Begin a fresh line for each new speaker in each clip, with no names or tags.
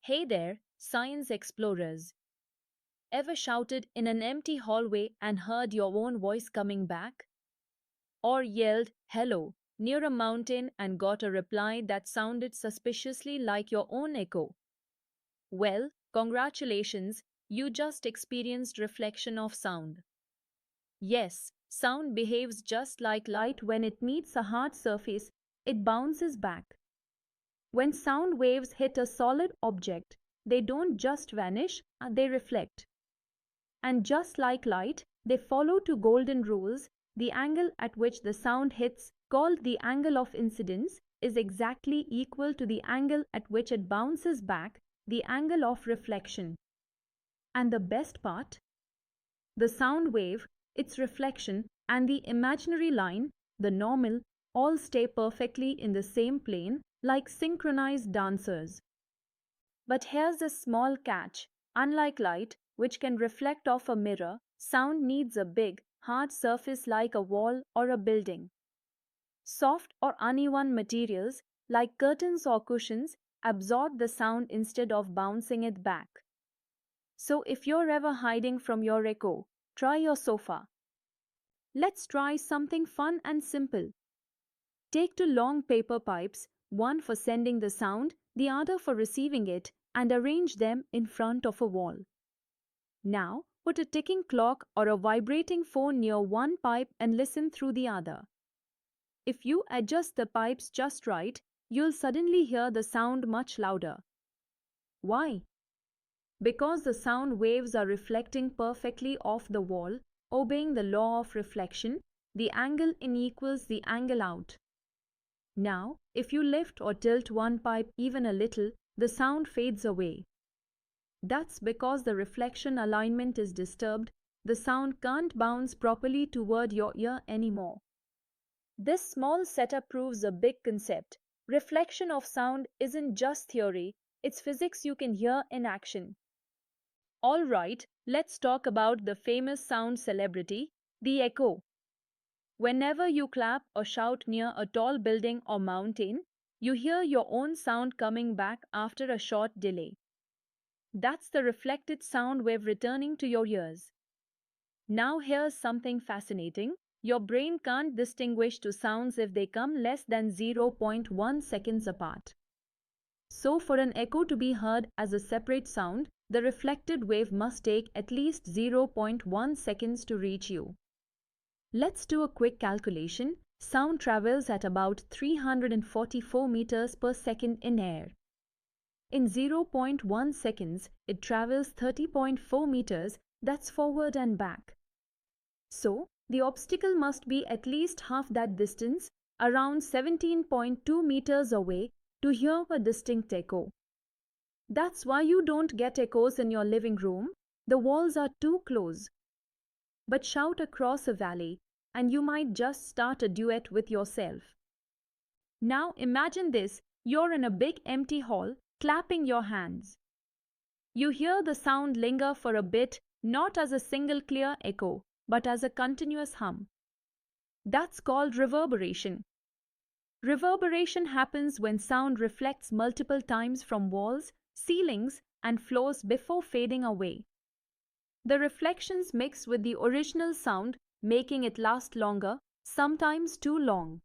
Hey there, science explorers. Ever shouted in an empty hallway and heard your own voice coming back? Or yelled, hello, near a mountain and got a reply that sounded suspiciously like your own echo? Well, congratulations, you just experienced reflection of sound. Yes, sound behaves just like light when it meets a hard surface, it bounces back. When sound waves hit a solid object, they don't just vanish, they reflect. And just like light, they follow two golden rules. The angle at which the sound hits, called the angle of incidence, is exactly equal to the angle at which it bounces back, the angle of reflection. And the best part? The sound wave, its reflection, and the imaginary line, the normal, all stay perfectly in the same plane like synchronized dancers. But here's a small catch. Unlike light, which can reflect off a mirror, sound needs a big, hard surface like a wall or a building. Soft or uneven materials, like curtains or cushions, absorb the sound instead of bouncing it back. So if you're ever hiding from your echo, try your sofa. Let's try something fun and simple. Take two long paper pipes, one for sending the sound, the other for receiving it, and arrange them in front of a wall. Now, put a ticking clock or a vibrating phone near one pipe and listen through the other. If you adjust the pipes just right, you'll suddenly hear the sound much louder. Why? Because the sound waves are reflecting perfectly off the wall, obeying the law of reflection, the angle in equals the angle out. Now, if you lift or tilt one pipe even a little, the sound fades away. That's because the reflection alignment is disturbed, the sound can't bounce properly toward your ear anymore. This small setup proves a big concept. Reflection of sound isn't just theory, it's physics you can hear in action. Alright, let's talk about the famous sound celebrity, the echo. Whenever you clap or shout near a tall building or mountain, you hear your own sound coming back after a short delay. That's the reflected sound wave returning to your ears. Now here's something fascinating. Your brain can't distinguish two sounds if they come less than 0.1 seconds apart. So for an echo to be heard as a separate sound, the reflected wave must take at least 0.1 seconds to reach you. Let's do a quick calculation. Sound travels at about 344 meters per second in air. In 0.1 seconds, it travels 30.4 meters, that's forward and back. So, the obstacle must be at least half that distance, around 17.2 meters away, to hear a distinct echo. That's why you don't get echoes in your living room, the walls are too close. But shout across a valley, and you might just start a duet with yourself. Now imagine this, you're in a big empty hall, clapping your hands. You hear the sound linger for a bit, not as a single clear echo, but as a continuous hum. That's called reverberation. Reverberation happens when sound reflects multiple times from walls, ceilings, and floors before fading away. The reflections mix with the original sound, making it last longer, sometimes too long.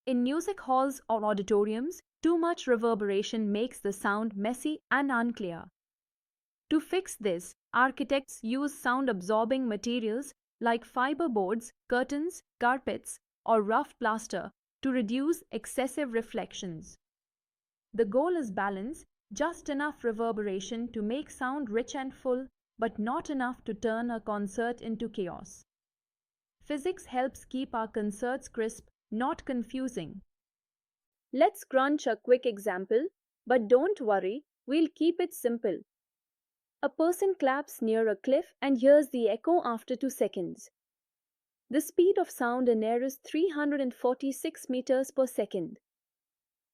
In music halls or auditoriums, too much reverberation makes the sound messy and unclear. To fix this, architects use sound-absorbing materials like fiber boards, curtains, carpets, or rough plaster to reduce excessive reflections. The goal is balance, just enough reverberation to make sound rich and full, but not enough to turn a concert into chaos. Physics helps keep our concerts crisp, not confusing. Let's crunch a quick example, but don't worry, we'll keep it simple. A person claps near a cliff and hears the echo after 2 seconds. The speed of sound in air is 346 meters per second.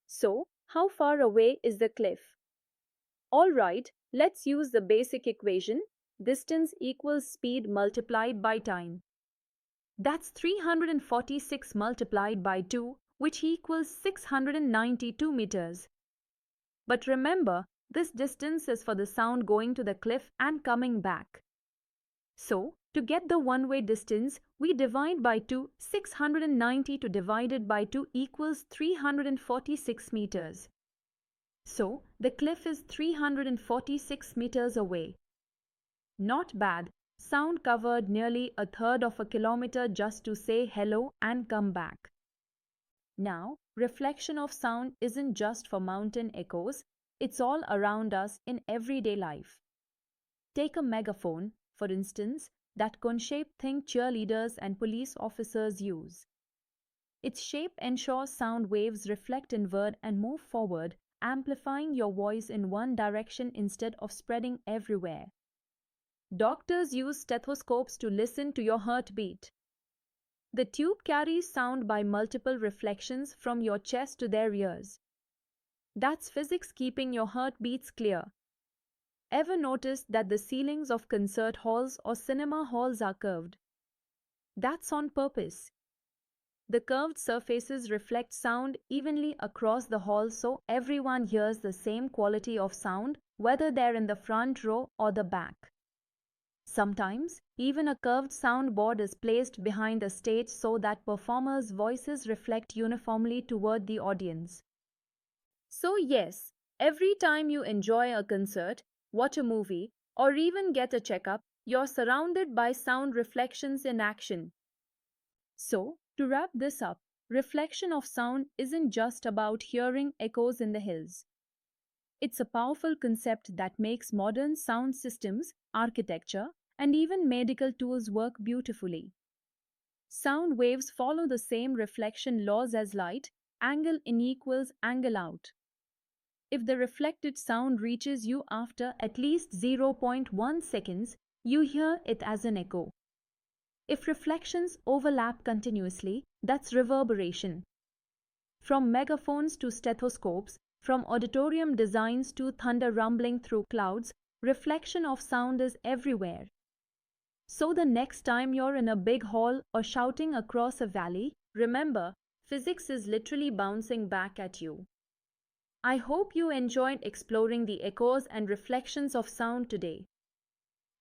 So, how far away is the cliff? Alright, let's use the basic equation. Distance equals speed multiplied by time. That's 346 multiplied by 2, which equals 692 meters. But remember, This distance is for the sound going to the cliff and coming back. So, to get the one-way distance, we divide by 2, 690 to divided by 2 equals 346 meters. So, the cliff is 346 meters away. Not bad. Sound covered nearly a third of a kilometer just to say hello and come back. Now, reflection of sound isn't just for mountain echoes, it's all around us in everyday life. Take a megaphone, for instance, that cone-shaped thing cheerleaders and police officers use. Its shape ensures sound waves reflect inward and move forward, amplifying your voice in one direction instead of spreading everywhere. Doctors use stethoscopes to listen to your heartbeat. The tube carries sound by multiple reflections from your chest to their ears. That's physics keeping your heartbeats clear. Ever noticed that the ceilings of concert halls or cinema halls are curved? That's on purpose. The curved surfaces reflect sound evenly across the hall so everyone hears the same quality of sound, whether they're in the front row or the back. Sometimes, even a curved soundboard is placed behind the stage so that performers' voices reflect uniformly toward the audience. So yes, every time you enjoy a concert, watch a movie, or even get a checkup, you're surrounded by sound reflections in action. So, to wrap this up, reflection of sound isn't just about hearing echoes in the hills. It's a powerful concept that makes modern sound systems, architecture, and even medical tools work beautifully. Sound waves follow the same reflection laws as light, angle in equals angle out. If the reflected sound reaches you after at least 0.1 seconds, you hear it as an echo. If reflections overlap continuously, that's reverberation. From megaphones to stethoscopes, from auditorium designs to thunder rumbling through clouds, reflection of sound is everywhere. So the next time you're in a big hall or shouting across a valley, remember, physics is literally bouncing back at you. I hope you enjoyed exploring the echoes and reflections of sound today.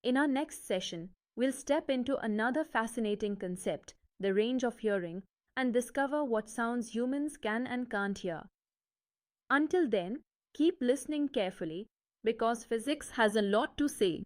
In our next session, we'll step into another fascinating concept, the range of hearing, and discover what sounds humans can and can't hear. Until then, keep listening carefully because physics has a lot to say.